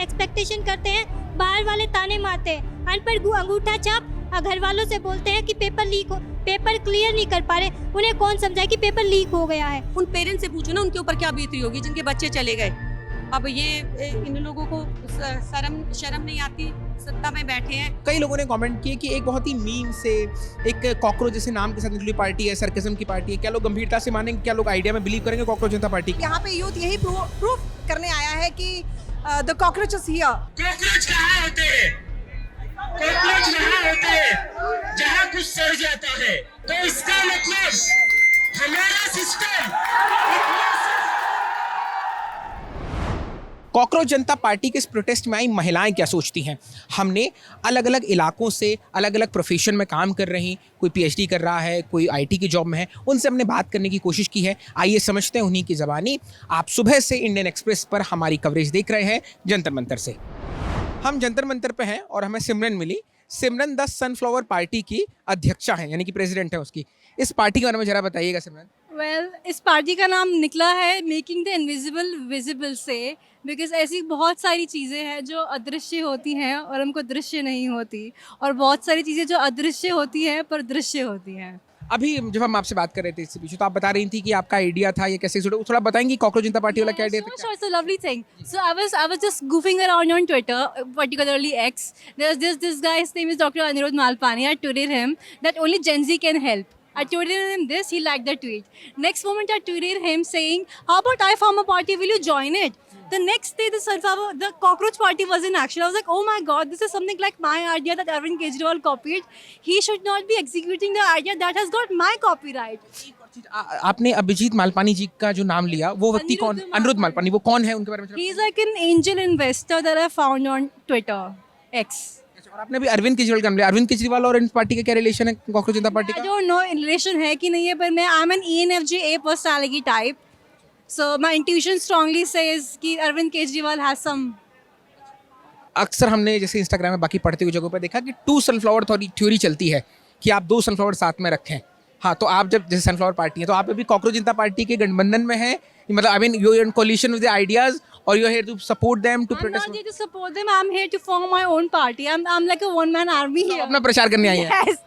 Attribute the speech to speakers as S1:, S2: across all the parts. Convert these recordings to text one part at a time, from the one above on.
S1: Expectation करते हैं, बाहर वाले ताने मारते हैं, अनपढ़ अंगूठा छाप घर वालों से बोलते हैं कि पेपर क्लियर नहीं कर पा रहे। उन्हें कौन समझाए कि पेपर लीक हो गया है।
S2: उन पेरेंट्स से पूछो ना उनके ऊपर क्या बीती होगी जिनके बच्चे चले गए। अब ये इन लोगों को शर्म नहीं आती, सत्ता में बैठे हैं।
S3: कई लोगों ने कमेंट किए कि एक बहुत ही मीम से एक कॉकरोच जैसे नाम के साथ निकली पार्टी है, सरकैज़म की पार्टी है। क्या लोग गंभीरता से मानेंगे? क्या लोग आइडिया में बिलीव करेंगे कॉकरोच जनता पार्टी की?
S4: यहाँ पे यूथ यही प्रूफ करने आया है कि the cockroach is here.
S5: Cockroach कहाँ होते हैं? कॉकरोच वहाँ होते हैं जहाँ कुछ सड़ जाता है। तो इसका मतलब हमारा सिस्टम
S3: कॉकरोच जनता पार्टी के इस प्रोटेस्ट में आई महिलाएं क्या सोचती हैं? हमने अलग अलग इलाकों से अलग अलग प्रोफेशन में काम कर रही, कोई पीएचडी कर रहा है, कोई आईटी की जॉब में है, उनसे हमने बात करने की कोशिश की है। आइए समझते हैं उन्हीं की ज़बानी। आप सुबह से इंडियन एक्सप्रेस पर हमारी कवरेज देख रहे हैं जंतर मंतर से। हम जंतर मंतर पे हैं और हमें सिमरन मिली। सिमरन द सनफ्लावर पार्टी की अध्यक्षा हैं, यानी कि प्रेसिडेंट है उसकी। इस पार्टी के बारे में ज़रा बताइएगा सिमरन।
S6: इस पार्टी का नाम निकला है मेकिंग द इनविजिबल विजिबल से, बिकॉज ऐसी बहुत सारी चीज़ें हैं जो अदृश्य होती हैं और हमको दृश्य नहीं होती, और बहुत सारी चीज़ें जो अदृश्य होती हैं पर दृश्य होती हैं।
S3: अभी जब हम आपसे बात कर रहे थे इससे पीछे, तो आप बता रही थी कि आपका आइडिया था ये कैसे जुड़ा, थोड़ा बताएंगी कॉकरोच जनता पार्टी वाला क्या आइडिया था?
S6: Sure, it's a lovely thing. So I was just goofing around on Twitter, particularly X. There's this guy, his name is Dr. Anirudh Malpani. I tweeted him that only Gen Z can help. I tweeted him this, he liked the tweet. Next moment I tweeted him saying, how about I form a party, will you join it? The next day the cockroach party was in action. I was like, oh my god, this is something like my idea that Arvind Kejriwal copied. He should not be executing the idea that has got my copyright.
S3: आपने अभिजीत मालपानी जी का जो नाम लिया, वो व्यक्ति कौन? अनिरुद्ध मालपानी, वो कौन है? उनके बारे में
S6: He is like an angel investor that I found on Twitter, X.
S3: और आपने अभी अरविंद केजरीवाल का नाम लिया। अरविंद केजरीवाल और इन पार्टी का क्या रिलेशन है, कॉकरोच जनता पार्टी
S6: I
S3: का?
S6: don't know रिलेशन है कि नहीं है, पर मैं I'm an ENFJ A personality type. So my intuition strongly says कि अरविंद केजरीवाल has some.
S3: अक्सर हमने जैसे इंस्टाग्राम में बाकी पढ़ते हुए जगहों पर देखा कि 2 सनफ्लावर थ्योरी चलती है कि आप 2 सनफ्लावर साथ में रखें। हाँ, तो आप जब जैसे सनफ्लावर पार्टी है, तो आप अभी कॉकरोच जनता पार्टी के गठबंधन में हैं, मतलब I mean you in coalition with the ideas और you are here to support them to
S6: I'm
S3: protest?
S6: not here to support them. I'm here to form my own party. I'm like a one man army here.
S3: अपना प्रचार करने आई हैं।
S6: Yes.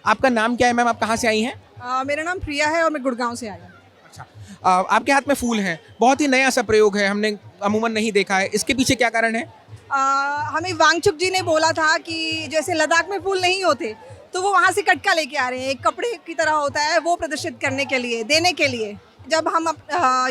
S3: आपका नाम क्या है ma'am? आप कहाँ से आई हैं?
S4: मेरा नाम प्रिया है और मैं गुड़गांव से आई हूँ।
S3: अच्छा, आपके हाथ में फूल हैं, बहुत ही नया सा प्रयोग है, हमने अमूमन नहीं देखा है। इसके पीछे क्या कारण है?
S4: हमें वांगचुक जी ने बोला था कि जैसे लद्दाख में फूल नहीं होते, तो वो वहाँ से कटका लेके आ रहे हैं, एक कपड़े की तरह होता है, वो प्रदर्शित करने के लिए, देने के लिए। जब हम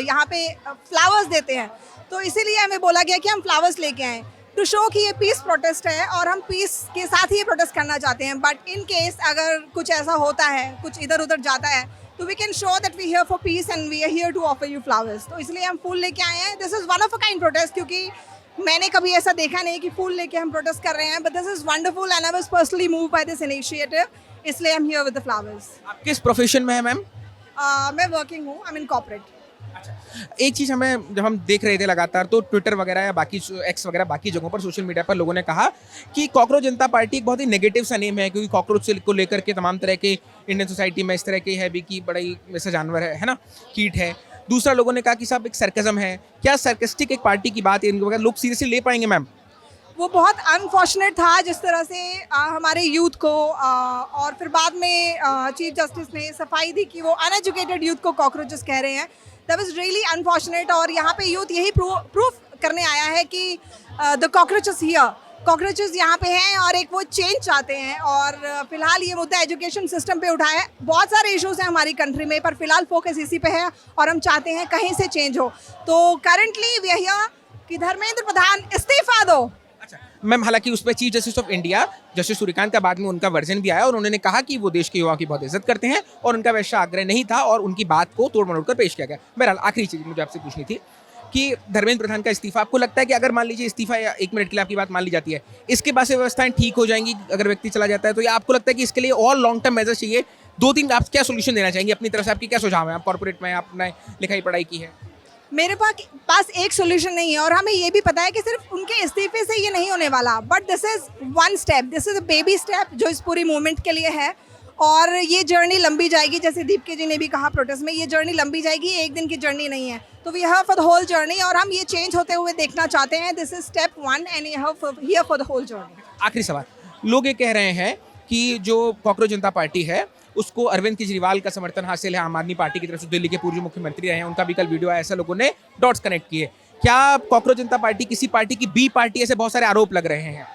S4: यहाँ पे फ्लावर्स देते हैं, तो इसीलिए हमें बोला गया कि हम फ्लावर्स लेके आएँ टू शो कि ये पीस प्रोटेस्ट है और हम पीस के साथ ही ये प्रोटेस्ट करना चाहते हैं। बट इन केस अगर कुछ ऐसा होता है, कुछ इधर उधर जाता है, तो we can show that we here for peace and we are here to offer you flowers. तो इसलिए हम फूल लेके आए हैं। This is one of a kind protest, क्योंकि मैंने कभी ऐसा देखा नहीं कि फूल लेके हम प्रोटेस्ट कर रहे हैं। But this is wonderful and I was personally moved by this initiative, इसलिए I am here with the flowers.
S3: आप किस प्रोफेशन में है मैम?
S4: मैं वर्किंग हूँ, आई एम इन कॉर्पोरेट।
S3: एक चीज़ हमें जब हम देख रहे थे लगातार, तो ट्विटर वगैरह या बाकी एक्स वगैरह बाकी जगहों पर सोशल मीडिया पर लोगों ने कहा कि कॉकरोच जनता पार्टी एक बहुत ही नेगेटिव सा नेम है, क्योंकि कॉकरोच को लेकर के तमाम तरह के इंडियन सोसाइटी में इस तरह के है भी कि बड़ा ही वैसा जानवर है ना, कीट है। दूसरा लोगों ने कहा कि साहब एक सरकैज़म है। क्या सरकास्टिक एक पार्टी की बात है, इनके बगैर लोग सीरियसली ले पाएंगे मैम?
S4: वो बहुत अनफॉर्चुनेट था जिस तरह से हमारे यूथ को और फिर बाद में चीफ जस्टिस ने सफाई दी कि वो अनएजुकेटेड यूथ को कॉकरोचेस कह रहे हैं। That was really unfortunate. और यहाँ पे यूथ यही प्रूफ करने आया है कि द कॉकरोचेस हियर, कॉकरोचेस यहाँ पे हैं और एक वो चेंज चाहते हैं। और फिलहाल ये मुद्दा एजुकेशन सिस्टम पे उठा है। बहुत सारे इश्यूज हैं हमारी कंट्री में, पर फिलहाल फोकस इसी पे है और हम चाहते हैं कहीं से चेंज हो। तो करंटली वी आर हियर कि धर्मेंद्र प्रधान इस्तीफा दो।
S3: मैम, हालांकि उस पर chief justice of India justice Suryakant का बाद में उनका वर्जन भी आया और उन्होंने कहा कि वो देश के युवाओं की बहुत इज्जत करते हैं और उनका वैसा आग्रह नहीं था और उनकी बात को तोड़ मरोड़ कर पेश किया गया। बहरहाल आखिरी चीज़ मुझे आपसे पूछनी थी कि धर्मेंद्र प्रधान का इस्तीफा, आपको लगता है कि अगर मान लीजिए इस्तीफा या 1 मिनट के लिए आपकी बात मान ली जाती है, इसके बाद से व्यवस्थाएं ठीक हो जाएंगी अगर व्यक्ति चला जाता है, तो या आपको लगता है कि इसके लिए और लॉन्ग टर्म मेजर्स चाहिए? 2-3 आप क्या सोल्यूशन देना चाहेंगे अपनी तरफ से? आपकी क्या सुझाव है? आप कॉर्पोरेट में आपने लिखाई पढ़ाई की है।
S4: मेरे पास एक सोल्यूशन नहीं है और हमें ये भी पता है कि सिर्फ उनके इस्तीफे से ये नहीं होने वाला। But this is one step, this is a baby step जो इस पूरी मूवमेंट के लिए है। और ये जर्नी लंबी जाएगी, जैसे दीपके जी ने भी कहा प्रोटेस्ट में, ये जर्नी लंबी जाएगी, एक दिन की जर्नी नहीं है। तो we have for the whole journey, और हम ये चेंज होते हुए देखना चाहते हैं. This is step 1 and you have here for the whole journey.
S3: आखिरी सवाल, लोग ये कह रहे हैं कि जो कॉकरोच जनता पार्टी है उसको अरविंद केजरीवाल का समर्थन हासिल है, आम आदमी पार्टी की तरफ से, दिल्ली के पूर्व मुख्यमंत्री रहे हैं, उनका भी कल वीडियो आया, ऐसा लोगों ने डॉट्स कनेक्ट किए. क्या कॉकरोच जनता पार्टी किसी पार्टी की बी पार्टी, ऐसे बहुत सारे आरोप लग रहे हैं?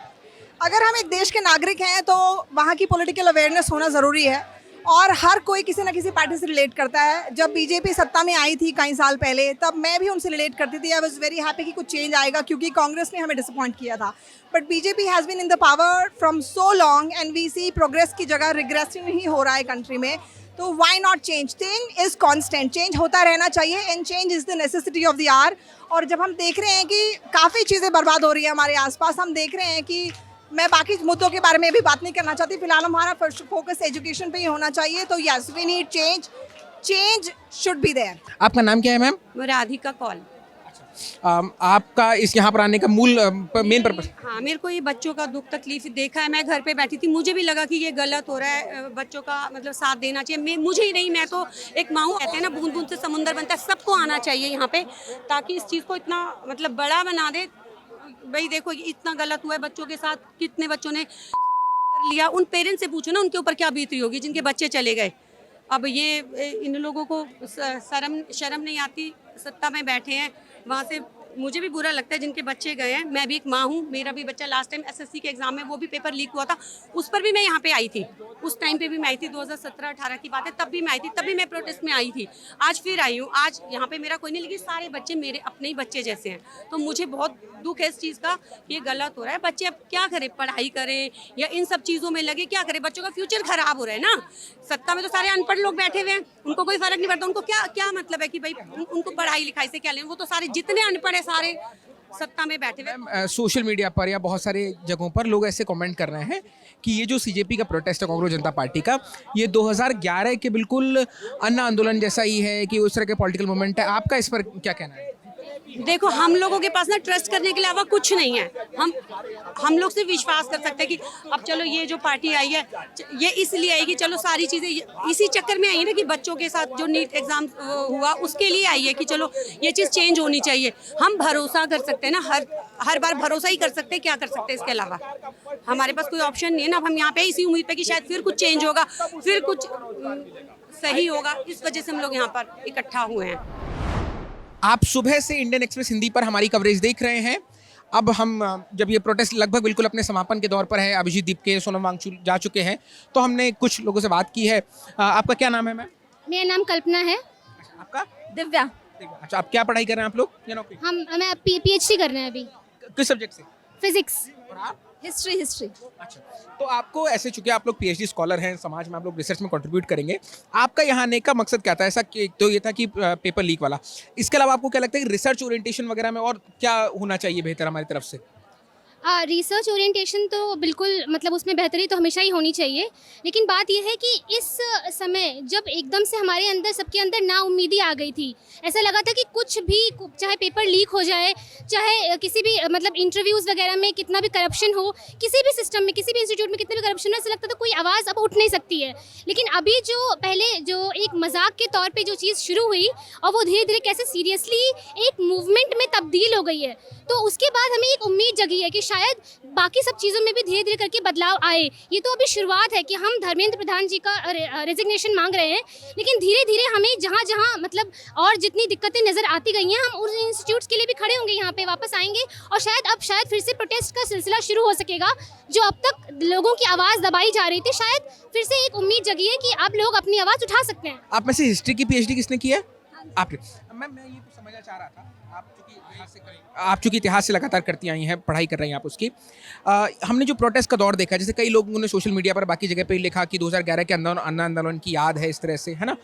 S4: अगर हम एक देश के नागरिक हैं तो वहाँ की पॉलिटिकल अवेयरनेस होना ज़रूरी है, और हर कोई किसी ना किसी पार्टी से रिलेट करता है. जब बीजेपी सत्ता में आई थी कई साल पहले, तब मैं भी उनसे रिलेट करती थी. आई वॉज वेरी हैप्पी कि कुछ चेंज आएगा, क्योंकि कांग्रेस ने हमें डिसअपॉइंट किया था. But BJP has been in the power from so long and we see progress की जगह रिग्रेसिंग ही हो रहा है कंट्री में. तो why not change? Change is constant, change होता रहना चाहिए, and change is the necessity of the hour. और जब हम देख रहे हैं कि काफ़ी चीज़ें बर्बाद हो रही हैं हमारे आसपास, हम देख रहे हैं कि मैं बाकी मुद्दों के बारे में भी बात नहीं करना चाहती. फिलहाल हमारा फर्स्ट फोकस एजुकेशन पे ही होना चाहिए. तो yes, we need change, change should be there.
S3: आपका नाम क्या है मैम?
S2: राधिका कौल.
S3: आपका इस यहाँ पर आने का मूल मेन पर्पस?
S2: हाँ, मेरे को ये बच्चों का दुख तकलीफ देखा है. मैं घर पे बैठी थी, मुझे भी लगा कि ये गलत हो रहा है. बच्चों का मतलब साथ देना चाहिए. मुझे ही नहीं, मैं तो एक माँ हूँ. कहते हैं ना, बूंद बूंद से समुंदर बनता है. सबको आना चाहिए यहाँ पे, ताकि इस चीज़ को इतना मतलब बड़ा बना दे. भाई देखो, इतना गलत हुआ है बच्चों के साथ, कितने बच्चों ने कर लिया. उन पेरेंट्स से पूछो ना, उनके ऊपर क्या बीती होगी जिनके बच्चे चले गए. अब ये इन लोगों को शर्म नहीं आती, सत्ता में बैठे हैं. वहाँ से मुझे भी बुरा लगता है जिनके बच्चे गए हैं. मैं भी एक माँ हूँ, मेरा भी बच्चा लास्ट टाइम एसएससी के एग्जाम में वो भी पेपर लीक हुआ था, उस पर भी मैं यहाँ पे आई थी. उस टाइम पे भी मैं आई थी, 2017-18 की बात है, तब भी मैं आई थी, तभी मैं प्रोटेस्ट में आई थी. आज फिर आई हूँ. आज यहाँ पे मेरा कोई नहीं, लेकिन सारे बच्चे मेरे अपने ही बच्चे जैसे हैं. तो मुझे बहुत दुख है इस चीज़ का, ये गलत हो रहा है. बच्चे अब क्या करें, पढ़ाई करें या इन सब चीज़ों में लगे, क्या करें? बच्चों का फ्यूचर खराब हो रहा है ना. सत्ता में तो सारे अनपढ़ लोग बैठे हुए हैं, उनको कोई फर्क नहीं पड़ता. उनको क्या मतलब है कि भाई उनको पढ़ाई लिखाई से क्या लें? वो तो सारे जितने अनपढ़ है सारे सत्ता में बैठे हुए.
S3: सोशल मीडिया पर या बहुत सारे जगहों पर लोग ऐसे कमेंट कर रहे हैं कि ये जो सीजेपी का प्रोटेस्ट है कॉकरोच जनता पार्टी का, ये 2011 के बिल्कुल अन्ना आंदोलन जैसा ही है, कि उस तरह के पॉलिटिकल मूवमेंट है. आपका इस पर क्या कहना है?
S2: देखो, हम लोगों के पास ना ट्रस्ट करने के अलावा कुछ नहीं है. हम लोग सिर्फ विश्वास कर सकते हैं कि अब चलो ये जो पार्टी आई है, ये इसलिए आई कि चलो सारी चीज़ें इसी चक्कर में आई है ना, कि बच्चों के साथ जो नीट एग्जाम हुआ उसके लिए आई है कि चलो ये चीज़ चेंज होनी चाहिए. हम भरोसा कर सकते हैं ना, हर बार भरोसा ही कर सकते हैं. क्या कर सकते हैं इसके अलावा? हमारे पास कोई ऑप्शन नहीं है ना. हम यहाँ पे इसी उम्मीद पे कि शायद फिर कुछ चेंज होगा, फिर कुछ सही होगा. इस वजह से हम लोग यहाँ पर इकट्ठा हुए हैं.
S3: आप सुबह से इंडियन एक्सप्रेस हिंदी पर हमारी कवरेज देख रहे हैं. अब हम जब ये प्रोटेस्ट लगभग बिल्कुल अपने समापन के दौर पर है, अभिजीत दीपके, सोनम वांगचुक जा चुके हैं, तो हमने कुछ लोगों से बात की है. आपका क्या नाम है मैम?
S1: मेरा नाम कल्पना है.
S3: आपका?
S1: दिव्या.
S3: अच्छा, आप क्या पढ़ाई कर रहे हैं आप लोग या नौकरी?
S1: मैं PhD कर रहे हैं अभी.
S3: किस सब्जेक्ट से?
S1: फिजिक्स.
S3: और आप?
S4: हिस्ट्री.
S3: अच्छा, तो आपको ऐसे, चूंकि आप लोग PhD स्कॉलर हैं, समाज में आप लोग रिसर्च में कंट्रीब्यूट करेंगे, आपका यहाँ आने का मकसद क्या था? ऐसा कि तो ये था कि पेपर लीक वाला, इसके अलावा आपको क्या लगता है कि रिसर्च ओरिएंटेशन वगैरह में और क्या होना चाहिए बेहतर हमारी तरफ से?
S1: रिसर्च ओरिएंटेशन तो बिल्कुल, मतलब उसमें बेहतरी तो हमेशा ही होनी चाहिए. लेकिन बात यह है कि इस समय जब एकदम से हमारे अंदर, सबके अंदर नाउम्मीदी आ गई थी, ऐसा लगा था कि कुछ भी, चाहे पेपर लीक हो जाए, चाहे किसी भी मतलब इंटरव्यूज़ वगैरह में कितना भी करप्शन हो, किसी भी सिस्टम में, किसी भी इंस्टीट्यूट में कितना भी करप्शन हो, ऐसा लगता था कोई आवाज़ अब उठ नहीं सकती है. लेकिन अभी जो पहले जो एक मजाक के तौर पर जो चीज़ शुरू हुई, और वो धीरे धीरे कैसे सीरियसली एक मूवमेंट में तब्दील हो गई है, तो उसके बाद हमें एक उम्मीद जगी है कि शायद बाकी सब चीज़ों में भी धीरे धीरे करके बदलाव आए. ये तो अभी शुरुआत है कि हम धर्मेंद्र प्रधान जी का रेजिग्नेशन मांग रहे हैं, लेकिन धीरे धीरे हमें जहाँ जहाँ मतलब और जितनी दिक्कतें नज़र आती गई हैं, हम उन इंस्टीट्यूट्स के लिए भी खड़े होंगे, यहाँ पे वापस आएंगे, और शायद फिर से प्रोटेस्ट का सिलसिला शुरू हो सकेगा. जो अब तक लोगों की आवाज़ दबाई जा रही थी, शायद फिर से एक उम्मीद जगी है कि अब लोग अपनी आवाज़ उठा सकते हैं.
S3: आप में से हिस्ट्री की PhD किसने की है? आपने. मैं ये तो समझना चाह रहा था, आप चूँकि इतिहास से लगातार करती आई हैं, पढ़ाई कर रही हैं आप उसकी. हमने जो प्रोटेस्ट का दौर देखा, जैसे कई लोगों ने सोशल मीडिया पर बाकी जगह पे लिखा कि 2011 के अन्ना आंदोलन की याद है, इस तरह से, है ना.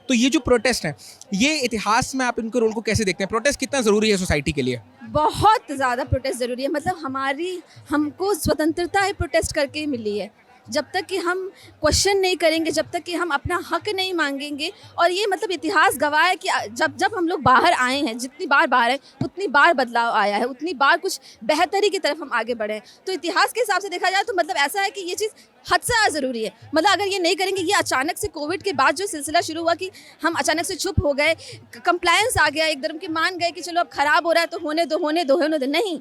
S3: तो ये जो प्रोटेस्ट है, ये इतिहास में आप इनके रोल को कैसे देखते हैं? प्रोटेस्ट कितना ज़रूरी है सोसाइटी के लिए?
S7: बहुत ज़्यादा प्रोटेस्ट ज़रूरी है. मतलब हमको स्वतंत्रता है प्रोटेस्ट करके ही मिली है. जब तक कि हम क्वेश्चन नहीं करेंगे, जब तक कि हम अपना हक नहीं मांगेंगे। और ये मतलब इतिहास गवाह है कि जब हम लोग बाहर आए हैं, जितनी बार बाहर आए उतनी बार बदलाव आया है, उतनी बार कुछ बेहतरी की तरफ हम आगे बढ़े हैं। तो इतिहास के हिसाब से देखा जाए तो मतलब ऐसा है कि ये चीज़ हद से ज़्यादा ज़रूरी है। मतलब अगर ये नहीं करेंगे, ये अचानक से कोविड के बाद जो सिलसिला शुरू हुआ कि हम अचानक से चुप हो गए, कंप्लायंस आ गया एकदम कि मान गए कि चलो अब ख़राब हो रहा है तो होने दो। नहीं,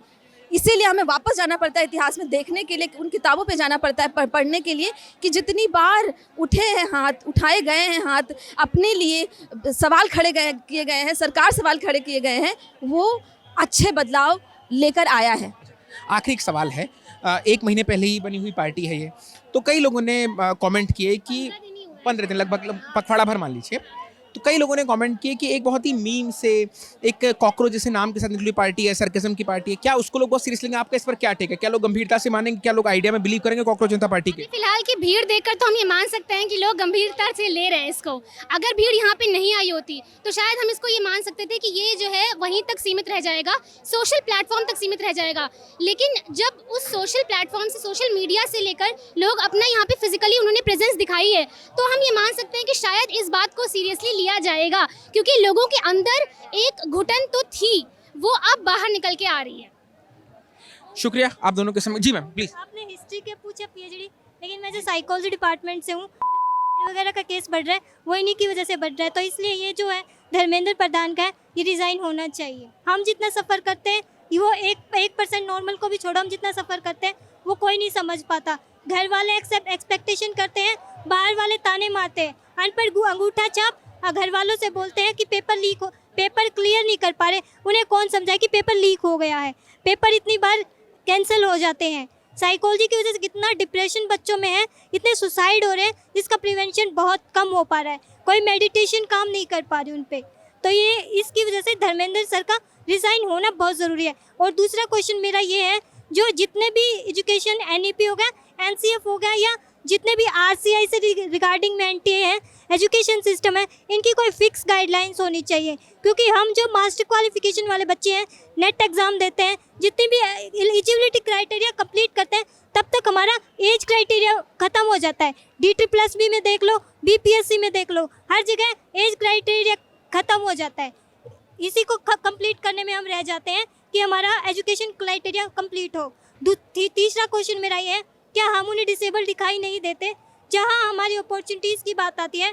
S7: इसीलिए हमें वापस जाना पड़ता है इतिहास में देखने के लिए, उन किताबों पे जाना पड़ता है पढ़ने के लिए कि जितनी बार उठाए गए हैं हाथ, अपने लिए सवाल किए गए हैं, सरकार सवाल खड़े किए गए हैं, वो अच्छे बदलाव लेकर आया है।
S3: आखिरी एक सवाल है, 1 महीने पहले ही बनी हुई पार्टी है ये, तो कई लोगों ने कमेंट किए कि 15 दिन लगभग पखवाड़ा भर मान लीजिए, तो कई लोगों ने कमेंट किए कि एक बहुत ही मीम से एक कॉकरोच जैसे नाम के साथ निकली पार्टी है, सरकज़म की पार्टी है, क्या उसको लोग बहुत सीरियस लेंगे? आपका इस पर क्या टेक है? क्या लोग गंभीरता से मानेंगे? क्या लोग आइडिया में बिलीव करेंगे कॉकरोच जनता पार्टी के?
S1: फिलहाल की भीड़ देखकर तो हम ये मान सकते हैं कि लोग गंभीरता से ले रहे हैं इसको। अगर भीड़ यहाँ पे नहीं आई होती तो शायद हम इसको ये मान सकते थे कि ये जो है वहीं तक सीमित रह जाएगा, सोशल प्लेटफॉर्म तक सीमित रह जाएगा। लेकिन जब उस सोशल प्लेटफॉर्म से, सोशल मीडिया से लेकर लोग अपना यहाँ पे फिजिकली उन्होंने प्रेजेंस दिखाई है, तो हम ये मान सकते हैं कि शायद इस बात को सीरियसली लिया जाएगा, क्योंकि लोगों के अंदर एक घुटन तो थी, वो अब बाहर निकल के आ रही है।
S3: शुक्रिया आप दोनों के समय। जी मैम प्लीज।
S8: आपने हिस्ट्री के पूछा पीएचडी, लेकिन मैं जो साइकोलॉजी डिपार्टमेंट से हूँ, वगैरह का केस बढ़ रहा है, वो इन्हीं की वजह से बढ़ रहा है। तो इसलिए ये जो है धर्मेंद्र प्रधान का है, ये रिज़ाइन होना चाहिए। हम जितना सफ़र करते हैं, वो 1% नॉर्मल को भी छोड़ो, हम जितना सफ़र करते हैं वो कोई नहीं समझ पाता। घर वाले एक्सपेक्टेशन करते हैं, बाहर वाले ताने मारते हैं, अनपढ़ अंगूठा छाप घर वालों से बोलते हैं कि पेपर क्लियर नहीं कर पा रहे। उन्हें कौन समझाए कि पेपर लीक हो गया है? पेपर इतनी बार कैंसिल हो जाते हैं। साइकोलॉजी की वजह से कितना डिप्रेशन बच्चों में है, इतने सुसाइड हो रहे हैं, जिसका प्रिवेंशन बहुत कम हो पा रहा है। कोई मेडिटेशन काम नहीं कर पा रही उन पे। तो ये इसकी वजह से धर्मेंद्र सर का रिज़ाइन होना बहुत ज़रूरी है। और दूसरा क्वेश्चन मेरा ये है, जो जितने भी एजुकेशन NEP हो गया, NCF हो गया, या जितने भी RCI से रिगार्डिंग में NTA है, एजुकेशन सिस्टम है, इनकी कोई फिक्स गाइडलाइंस होनी चाहिए। क्योंकि हम जो मास्टर क्वालिफिकेशन वाले बच्चे हैं, नेट एग्ज़ाम देते हैं, जितनी भी एलिजिबिलिटी क्राइटेरिया कंप्लीट करते हैं, तब तक हमारा एज क्राइटेरिया ख़त्म हो जाता है। DSSB में देख लो, BPSC में देख लो, हर जगह एज क्राइटेरिया ख़त्म हो जाता है। इसी को कंप्लीट करने में हम रह जाते हैं कि हमारा एजुकेशन क्राइटेरिया कंप्लीट हो। तीसरा क्वेश्चन मेरा ये है, क्या हम उन्हें डिसेबल दिखाई नहीं देते? जहां हमारी अपॉर्चुनिटीज़ की बात आती है,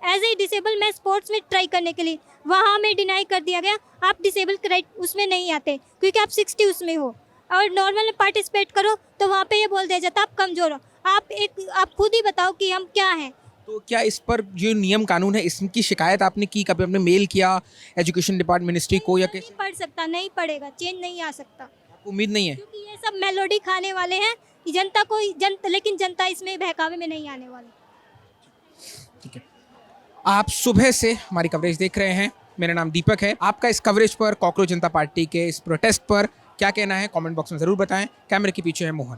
S8: एज ए डिसेबल मैं स्पोर्ट्स में ट्राई करने के लिए, वहां हमें डिनाई कर दिया गया, आप डिसेबल उसमें नहीं आते क्योंकि आप 60 उसमें हो, और नॉर्मल में पार्टिसिपेट करो तो वहाँ पे ये बोल दिया जाता आप कमज़ोर हो। आप खुद ही बताओ कि हम क्या हैं।
S3: तो क्या इस पर जो नियम कानून है इसकी शिकायत आपने की? कभी आपने मेल किया एजुकेशन डिपार्टमेंट मिनिस्ट्री को, या कैसे?
S8: नहीं पढ़ सकता, नहीं पढ़ेगा, चेंज नहीं आ सकता,
S3: उम्मीद नहीं है
S8: क्योंकि ये सब मेलोडी खाने वाले हैं लेकिन जनता इसमें बहकावे में नहीं आने वाली।
S3: ठीक है, आप सुबह से हमारी कवरेज देख रहे हैं। मेरा नाम दीपक है। आपका इस कवरेज पर, कॉकरोच जनता पार्टी के इस प्रोटेस्ट पर क्या कहना है कमेंट बॉक्स में ज़रूर बताएं। कैमरे के पीछे है मोहन।